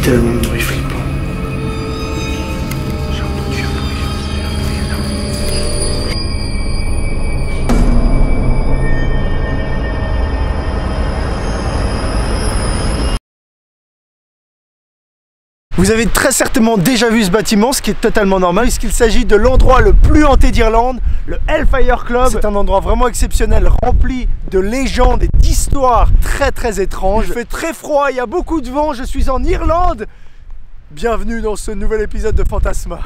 tellement de bruit flippant. Vous avez très certainement déjà vu ce bâtiment, ce qui est totalement normal, puisqu'il s'agit de l'endroit le plus hanté d'Irlande, le Hellfire Club. C'est un endroit vraiment exceptionnel, rempli de légendes et d'histoires très étranges. Il fait très froid, il y a beaucoup de vent, je suis en Irlande. Bienvenue dans ce nouvel épisode de Fantasma.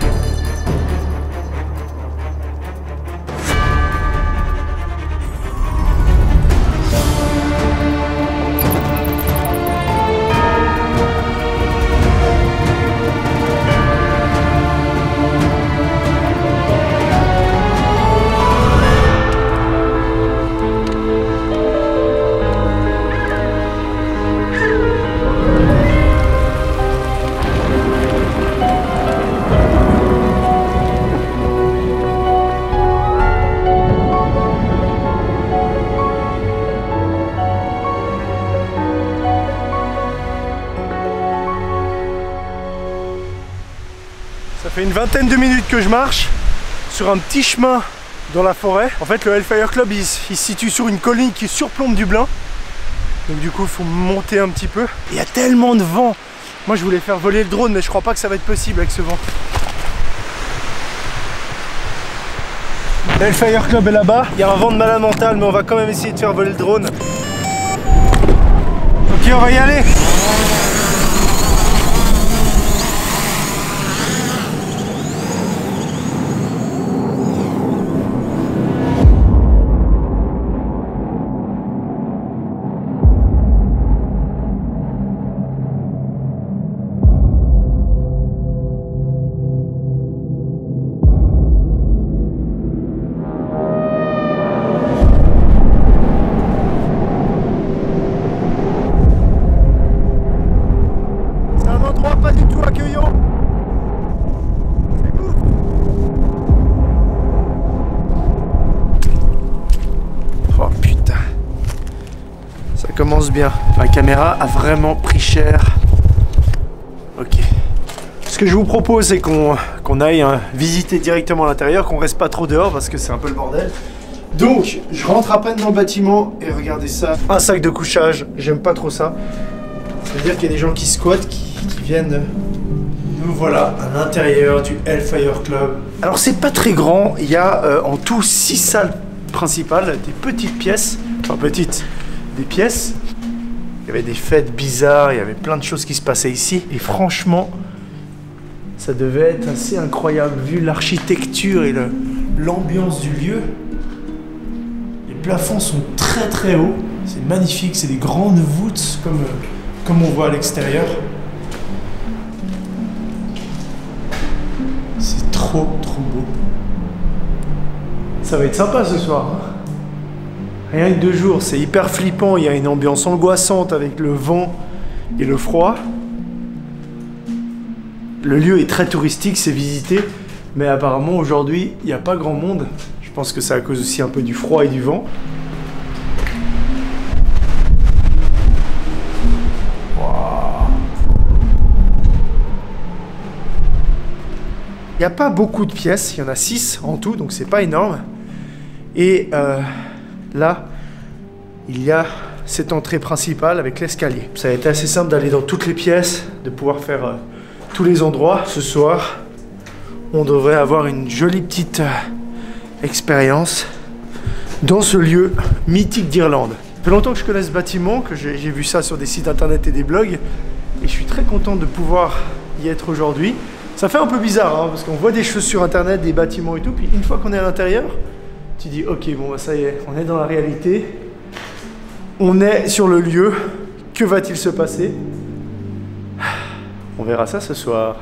Ça fait une vingtaine de minutes que je marche sur un petit chemin dans la forêt. En fait, le Hellfire Club, il se situe sur une colline qui surplombe Dublin. Donc du coup, il faut monter un petit peu. Il y a tellement de vent. Moi, je voulais faire voler le drone, mais je crois pas que ça va être possible avec ce vent. Le Hellfire Club est là-bas. Il y a un vent de malade mental, mais on va quand même essayer de faire voler le drone. Ok, on va y aller. Pas du tout accueillant. C'est ouf. Oh putain. Ça commence bien. La caméra a vraiment pris cher. Ok. Ce que je vous propose, c'est qu'on aille visiter directement l'intérieur, qu'on reste pas trop dehors parce que c'est un peu le bordel. Donc, je rentre à peine dans le bâtiment et regardez ça. Un sac de couchage. J'aime pas trop ça. Ça veut dire qu'il y a des gens qui squattent, qui viennent. Nous voilà à l'intérieur du Hellfire Club. Alors c'est pas très grand, il y a en tout 6 salles principales, des petites pièces, enfin petites, des pièces. Il y avait des fêtes bizarres, il y avait plein de choses qui se passaient ici. Et franchement, ça devait être assez incroyable vu l'architecture et l'ambiance du lieu. Les plafonds sont très hauts, c'est magnifique, c'est des grandes voûtes comme on voit à l'extérieur. C'est trop beau. Ça va être sympa ce soir. Rien que 2 jours, c'est hyper flippant. Il y a une ambiance angoissante avec le vent et le froid. Le lieu est très touristique, c'est visité. Mais apparemment aujourd'hui, il n'y a pas grand monde. Je pense que c'est à cause aussi un peu du froid et du vent. Il n'y a pas beaucoup de pièces, il y en a 6 en tout, donc c'est pas énorme. Et là, il y a cette entrée principale avec l'escalier. Ça a été assez simple d'aller dans toutes les pièces, de pouvoir faire tous les endroits. Ce soir, on devrait avoir une jolie petite expérience dans ce lieu mythique d'Irlande. Ça fait longtemps que je connais ce bâtiment, que j'ai vu ça sur des sites internet et des blogs, et je suis très content de pouvoir y être aujourd'hui. Ça fait un peu bizarre, hein, parce qu'on voit des choses sur internet, des bâtiments et tout, puis une fois qu'on est à l'intérieur, tu dis ok, bon bah ça y est, on est dans la réalité, on est sur le lieu, que va-t-il se passer? On verra ça ce soir.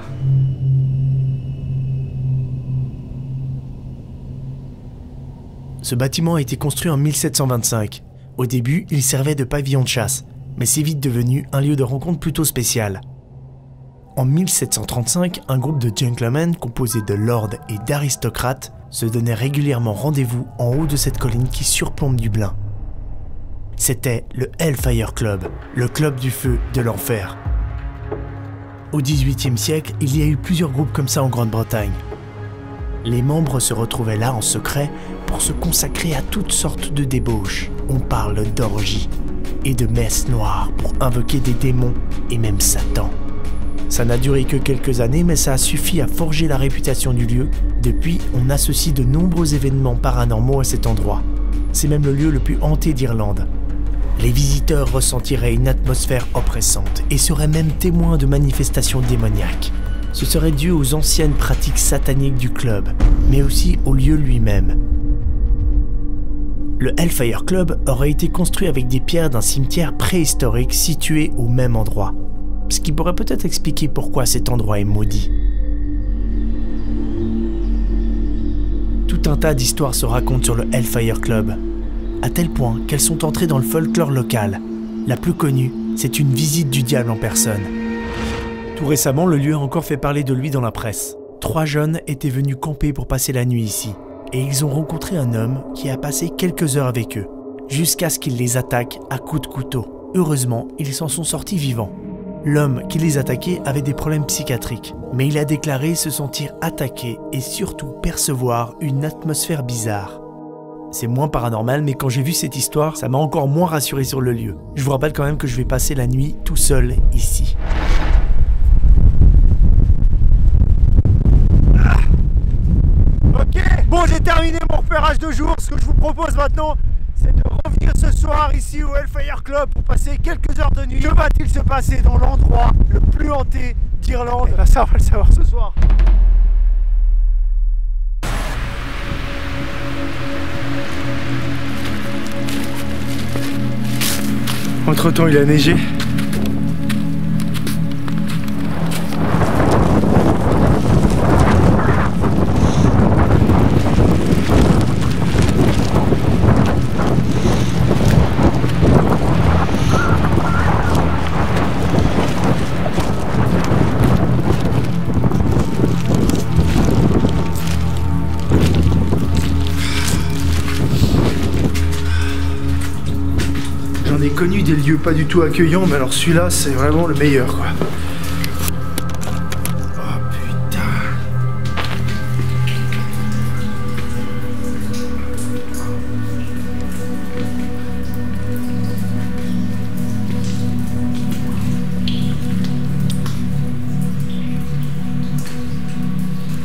Ce bâtiment a été construit en 1725. Au début, il servait de pavillon de chasse, mais c'est vite devenu un lieu de rencontre plutôt spécial. En 1735, un groupe de gentlemen composé de lords et d'aristocrates se donnait régulièrement rendez-vous en haut de cette colline qui surplombe Dublin. C'était le Hellfire Club, le club du feu de l'enfer. Au XVIIIe siècle, il y a eu plusieurs groupes comme ça en Grande-Bretagne. Les membres se retrouvaient là en secret pour se consacrer à toutes sortes de débauches. On parle d'orgies et de messes noires pour invoquer des démons et même Satan. Ça n'a duré que quelques années, mais ça a suffi à forger la réputation du lieu. Depuis, on associe de nombreux événements paranormaux à cet endroit. C'est même le lieu le plus hanté d'Irlande. Les visiteurs ressentiraient une atmosphère oppressante et seraient même témoins de manifestations démoniaques. Ce serait dû aux anciennes pratiques sataniques du club, mais aussi au lieu lui-même. Le Hellfire Club aurait été construit avec des pierres d'un cimetière préhistorique situé au même endroit. Ce qui pourrait peut-être expliquer pourquoi cet endroit est maudit. Tout un tas d'histoires se racontent sur le Hellfire Club, à tel point qu'elles sont entrées dans le folklore local. La plus connue, c'est une visite du diable en personne. Tout récemment, le lieu a encore fait parler de lui dans la presse. 3 jeunes étaient venus camper pour passer la nuit ici, et ils ont rencontré un homme qui a passé quelques heures avec eux, jusqu'à ce qu'il les attaque à coups de couteau. Heureusement, ils s'en sont sortis vivants. L'homme qui les attaquait avait des problèmes psychiatriques, mais il a déclaré se sentir attaqué et surtout percevoir une atmosphère bizarre. C'est moins paranormal, mais quand j'ai vu cette histoire, ça m'a encore moins rassuré sur le lieu. Je vous rappelle quand même que je vais passer la nuit tout seul ici. Ok, bon, j'ai terminé mon repérage de jour. Ce que je vous propose maintenant, c'est de revenir ce soir ici au Hellfire Club pour passer quelques heures de nuit. Que va-t-il se passer dans l'endroit le plus hanté d'Irlande? Ça, on va le savoir ce soir. Entre-temps, il a neigé. J'en ai connu des lieux pas du tout accueillants, mais alors celui-là, c'est vraiment le meilleur, quoi. Oh putain.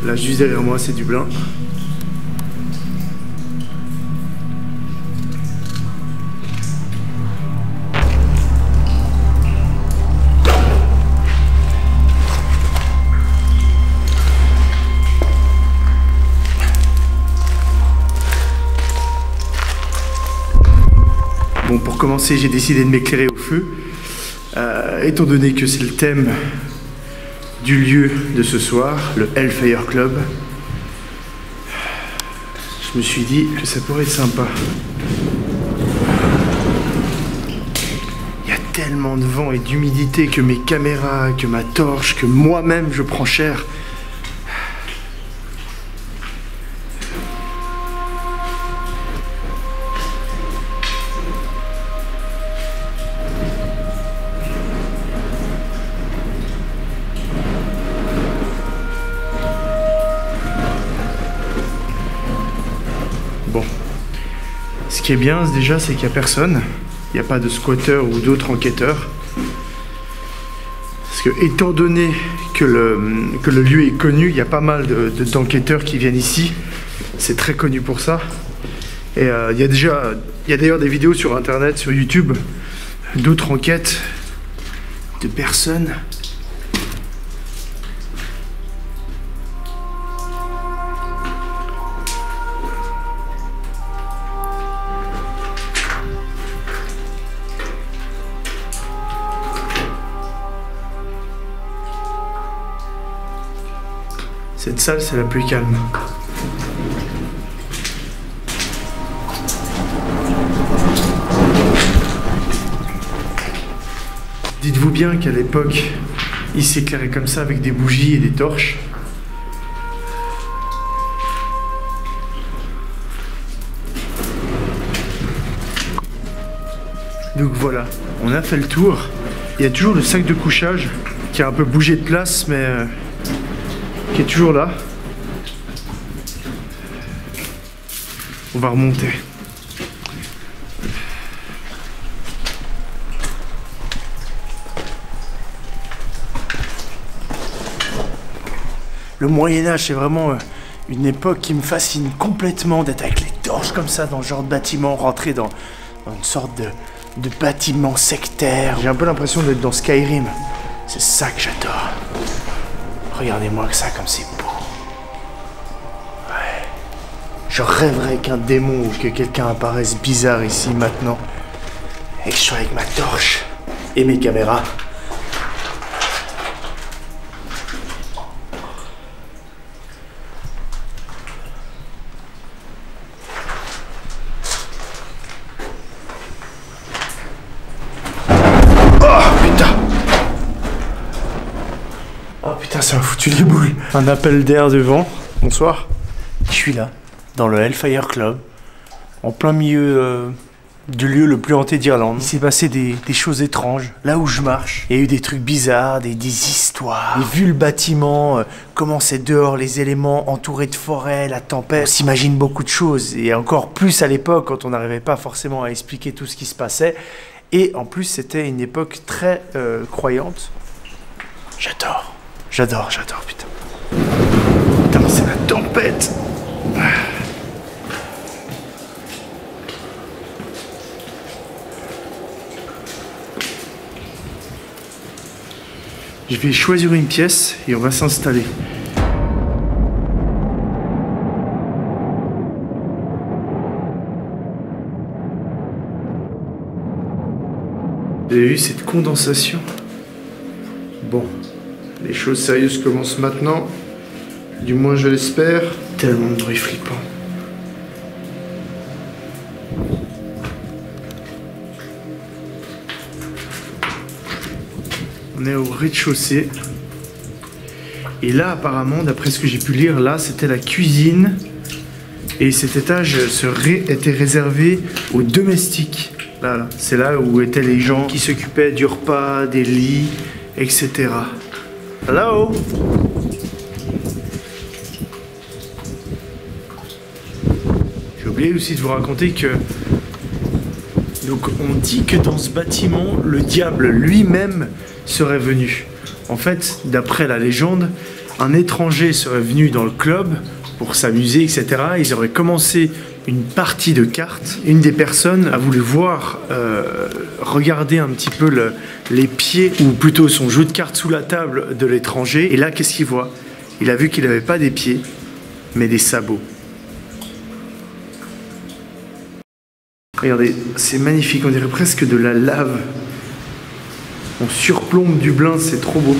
Là, juste derrière moi, c'est Dublin. Bon, pour commencer, j'ai décidé de m'éclairer au feu, étant donné que c'est le thème du lieu de ce soir, le Hellfire Club. Je me suis dit que ça pourrait être sympa. Il y a tellement de vent et d'humidité que mes caméras, que ma torche, que moi-même je prends cher. Bon, ce qui est bien déjà, c'est qu'il n'y a personne. Il n'y a pas de squatteurs ou d'autres enquêteurs. Parce que, étant donné que le lieu est connu, il y a pas mal d'enquêteurs qui viennent ici. C'est très connu pour ça. Et il y a d'ailleurs des vidéos sur internet, sur YouTube, d'autres enquêtes de personnes. Cette salle, c'est la plus calme. Dites-vous bien qu'à l'époque, il s'éclairait comme ça avec des bougies et des torches. Donc voilà, on a fait le tour. Il y a toujours le sac de couchage qui a un peu bougé de place, mais qui est toujours là. On va remonter. Le Moyen-Âge, c'est vraiment une époque qui me fascine complètement, d'être avec les torches comme ça dans ce genre de bâtiment, rentrer dans une sorte de bâtiment sectaire. J'ai un peu l'impression d'être dans Skyrim. C'est ça que j'adore. Regardez-moi que ça, comme c'est beau. Ouais. Je rêverais qu'un démon ou que quelqu'un apparaisse bizarre ici maintenant. Et que je sois avec ma torche et mes caméras. Ça m'a foutu les boules. Un appel d'air devant. Bonsoir. Je suis là, dans le Hellfire Club, en plein milieu du lieu le plus hanté d'Irlande. Il s'est passé des choses étranges. Là où je marche, il y a eu des trucs bizarres, des histoires. Et vu le bâtiment, comment c'est dehors, les éléments entourés de forêt, la tempête, on s'imagine beaucoup de choses. Et encore plus à l'époque, quand on n'arrivait pas forcément à expliquer tout ce qui se passait. Et en plus, c'était une époque très croyante. J'adore. J'adore, putain. Putain, c'est la tempête. Je vais choisir une pièce et on va s'installer. Vous avez vu cette condensation? Bon. Les choses sérieuses commencent maintenant, du moins je l'espère. Tellement de bruit flippant. On est au rez-de-chaussée. Et là apparemment, d'après ce que j'ai pu lire, là c'était la cuisine. Et cet étage était réservé aux domestiques. Là, c'est là où étaient les gens qui s'occupaient du repas, des lits, etc. Hello. J'ai oublié aussi de vous raconter que... Donc on dit que dans ce bâtiment, le diable lui-même serait venu. En fait, d'après la légende, un étranger serait venu dans le club pour s'amuser, etc. Ils auraient commencé une partie de cartes. Une des personnes a voulu voir, regarder un petit peu les pieds, ou plutôt son jeu de cartes sous la table de l'étranger. Et là, qu'est-ce qu'il voit? Il a vu qu'il n'avait pas des pieds, mais des sabots. Regardez, c'est magnifique, on dirait presque de la lave. On surplombe Dublin, c'est trop beau.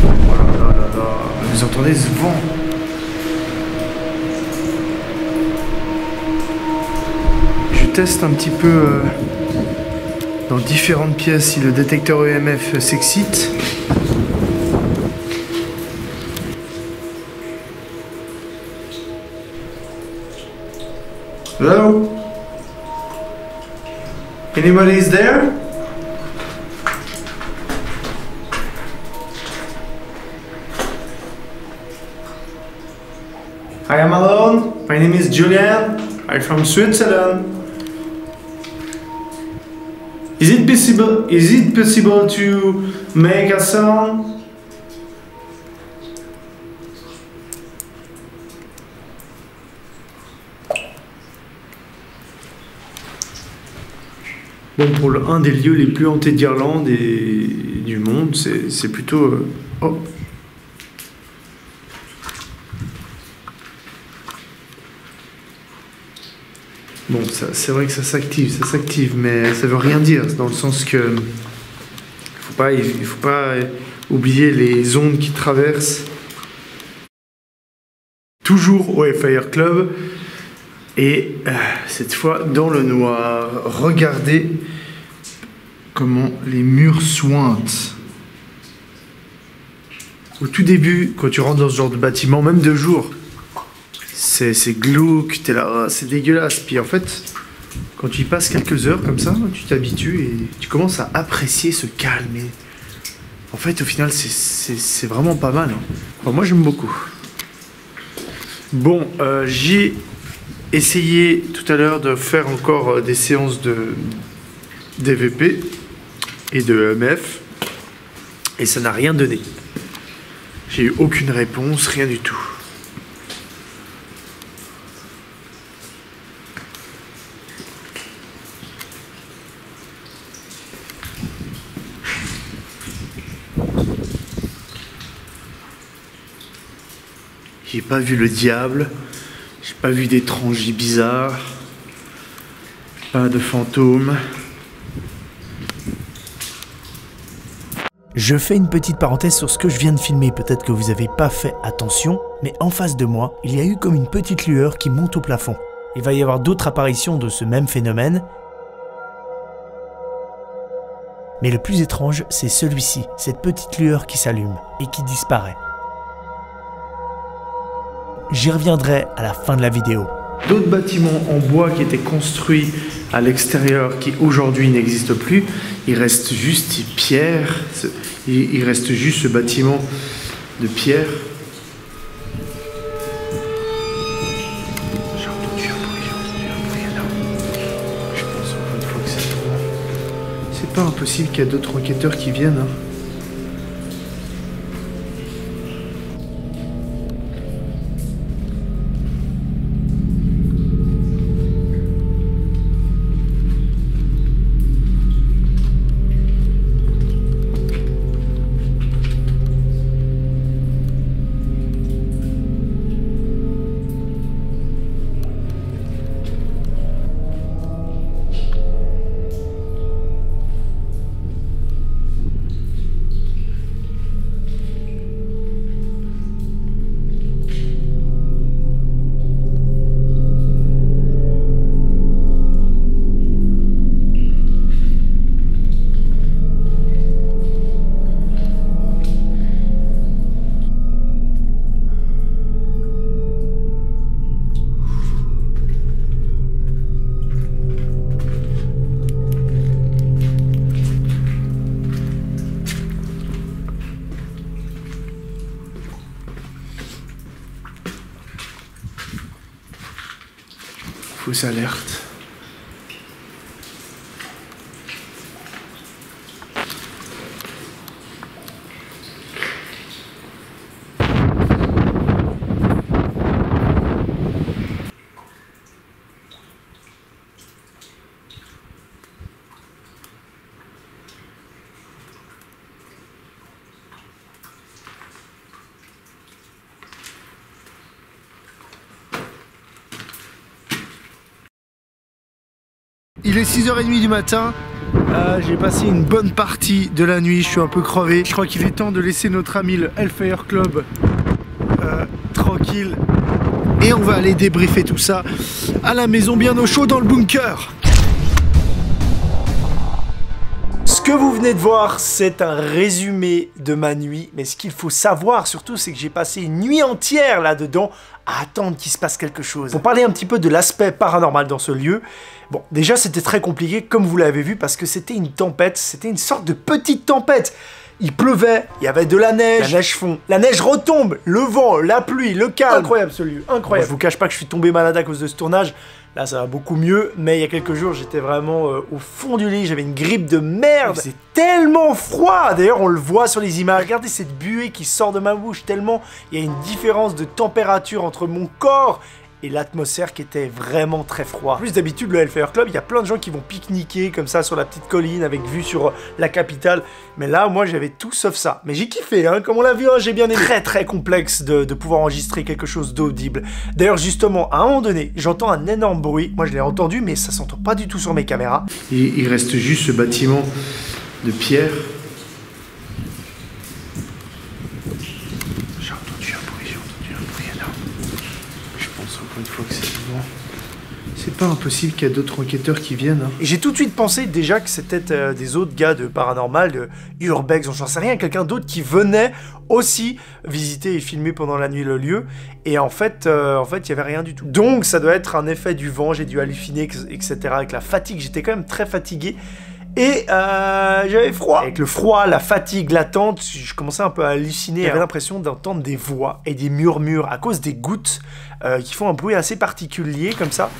Oh là là là là, vous entendez ce vent? Je teste un petit peu dans différentes pièces si le détecteur EMF s'excite. Hello? Anybody is there? I am alone. My name is Julian. I'm from Switzerland. Is it possible to make a sound? Bon, pour un des lieux les plus hantés d'Irlande et du monde, c'est plutôt... Oh. Bon, c'est vrai que ça s'active, mais ça veut rien dire, dans le sens que... Il faut pas oublier les ondes qui traversent. Toujours au Hellfire Club. Et cette fois dans le noir. Regardez comment les murs suintent. Au tout début, quand tu rentres dans ce genre de bâtiment, même de jour, c'est glauque, t'es là, oh, c'est dégueulasse. Puis en fait, Quand tu y passes quelques heures comme ça, tu t'habitues et tu commences à apprécier ce calme. Et en fait, au final, c'est vraiment pas mal. Hein. Enfin, moi, j'aime beaucoup. Bon, j'ai essayé tout à l'heure de faire encore des séances de DVP et de EMF et ça n'a rien donné. J'ai eu aucune réponse, rien du tout. J'ai pas vu le diable, j'ai pas vu d'étrangers bizarres, pas de fantômes. Je fais une petite parenthèse sur ce que je viens de filmer, peut-être que vous n'avez pas fait attention, mais en face de moi, il y a eu comme une petite lueur qui monte au plafond. Il va y avoir d'autres apparitions de ce même phénomène, mais le plus étrange, c'est celui-ci, cette petite lueur qui s'allume et qui disparaît. J'y reviendrai à la fin de la vidéo. D'autres bâtiments en bois qui étaient construits à l'extérieur, qui aujourd'hui n'existent plus, il reste juste des pierres, il reste juste ce bâtiment de pierre. J'ai entendu un bruit là. Je pense encore une fois que c'est trop. C'est pas impossible qu'il y ait d'autres enquêteurs qui viennent. Hein. Fausse alerte. Il est 6h30 du matin, j'ai passé une bonne partie de la nuit, je suis un peu crevé. Je crois qu'il est temps de laisser notre ami le Hellfire Club tranquille. Et on va aller débriefer tout ça à la maison bien au chaud dans le bunker. Ce que vous venez de voir, c'est un résumé de ma nuit. Mais ce qu'il faut savoir surtout, c'est que j'ai passé une nuit entière là-dedans à attendre qu'il se passe quelque chose. Pour parler un petit peu de l'aspect paranormal dans ce lieu, bon, déjà c'était très compliqué, comme vous l'avez vu, parce que c'était une tempête, c'était une sorte de petite tempête. Il pleuvait, il y avait de la neige fond, la neige retombe, le vent, la pluie, le calme. Incroyable ce lieu, incroyable. Bon, je vous cache pas que je suis tombé malade à cause de ce tournage. Là, ça va beaucoup mieux, mais il y a quelques jours, j'étais vraiment au fond du lit, j'avais une grippe de merde. C'est tellement froid. D'ailleurs, on le voit sur les images. Regardez cette buée qui sort de ma bouche, tellement il y a une différence de température entre mon corps et l'atmosphère qui était vraiment très froid. En plus, d'habitude, le Hellfire Club, il y a plein de gens qui vont pique-niquer comme ça sur la petite colline avec vue sur la capitale. Mais là, moi, j'avais tout sauf ça. Mais j'ai kiffé, hein, comme on l'a vu, hein, j'ai bien aimé. Très, très complexe de pouvoir enregistrer quelque chose d'audible. D'ailleurs, justement, à un moment donné, j'entends un énorme bruit. Moi, je l'ai entendu, mais ça s'entend pas du tout sur mes caméras. Il reste juste ce bâtiment de pierre. J'ai entendu un bruit là. Je pense encore une fois que c'est C'est pas impossible qu'il y ait d'autres enquêteurs qui viennent. Hein. Et j'ai tout de suite pensé déjà que c'était des autres gars de Paranormal, de Urbex, j'en sais rien, quelqu'un d'autre qui venait aussi visiter et filmer pendant la nuit le lieu. Et en fait, il y avait rien du tout. Donc, ça doit être un effet du vent, j'ai dû halluciner, etc. Avec la fatigue, j'étais quand même très fatigué. Et j'avais froid. Avec le froid, la fatigue, l'attente, je commençais un peu à halluciner. J'avais l'impression d'entendre des voix et des murmures à cause des gouttes qui font un bruit assez particulier comme ça.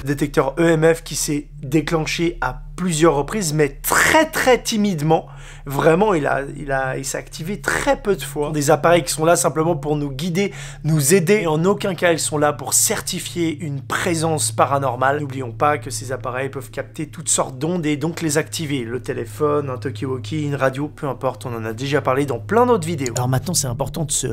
Détecteur EMF qui s'est déclenché à plusieurs reprises, mais très timidement. Vraiment, il s'est activé très peu de fois. Des appareils qui sont là simplement pour nous guider, nous aider. Et en aucun cas, ils sont là pour certifier une présence paranormale. N'oublions pas que ces appareils peuvent capter toutes sortes d'ondes et donc les activer. Le téléphone, un talkie-walkie, une radio, peu importe. On en a déjà parlé dans plein d'autres vidéos. Alors maintenant, c'est important de se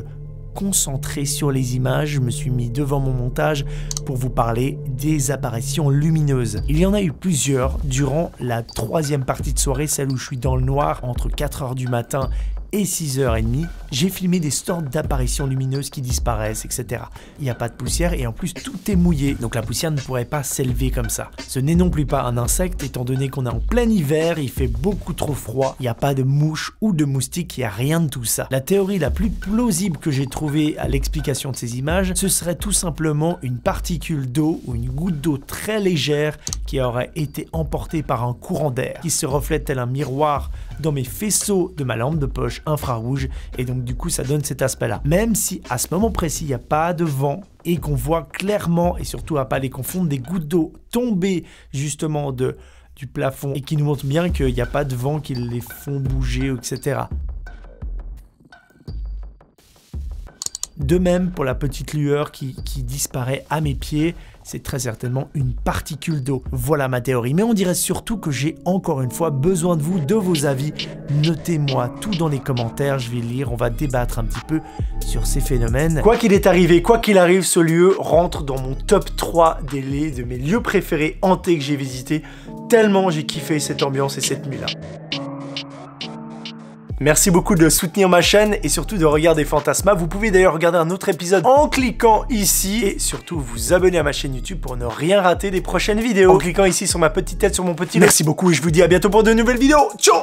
concentrer sur les images. Je me suis mis devant mon montage pour vous parler des apparitions lumineuses. Il y en a eu plusieurs durant la 3e partie de soirée, celle où je suis dans le noir entre 4h du matin et 6h30. J'ai filmé des sortes d'apparitions lumineuses qui disparaissent, etc. Il n'y a pas de poussière et en plus tout est mouillé, donc la poussière ne pourrait pas s'élever comme ça. Ce n'est non plus pas un insecte étant donné qu'on est en plein hiver, il fait beaucoup trop froid, il n'y a pas de mouches ou de moustiques, il n'y a rien de tout ça. La théorie la plus plausible que j'ai trouvée à l'explication de ces images, ce serait tout simplement une particule d'eau ou une goutte d'eau très légère qui aurait été emportée par un courant d'air, qui se reflète tel un miroir dans mes faisceaux de ma lampe de poche infrarouge, et donc du coup ça donne cet aspect là. Même si à ce moment précis il n'y a pas de vent et qu'on voit clairement, et surtout à pas les confondre, des gouttes d'eau tomber justement du plafond et qui nous montrent bien qu'il n'y a pas de vent qui les font bouger, etc. De même pour la petite lueur qui disparaît à mes pieds, c'est très certainement une particule d'eau. Voilà ma théorie. Mais on dirait surtout que j'ai encore une fois besoin de vous, de vos avis. Notez-moi tout dans les commentaires, je vais lire, on va débattre un petit peu sur ces phénomènes. Quoi qu'il est arrivé, quoi qu'il arrive, ce lieu rentre dans mon top 3 de mes lieux préférés hantés que j'ai visités. Tellement j'ai kiffé cette ambiance et cette nuit-là. Merci beaucoup de soutenir ma chaîne et surtout de regarder Fantasma. Vous pouvez d'ailleurs regarder un autre épisode en cliquant ici et surtout vous abonner à ma chaîne YouTube pour ne rien rater des prochaines vidéos. En cliquant ici sur ma petite tête, sur mon petit... Merci beaucoup et je vous dis à bientôt pour de nouvelles vidéos. Ciao!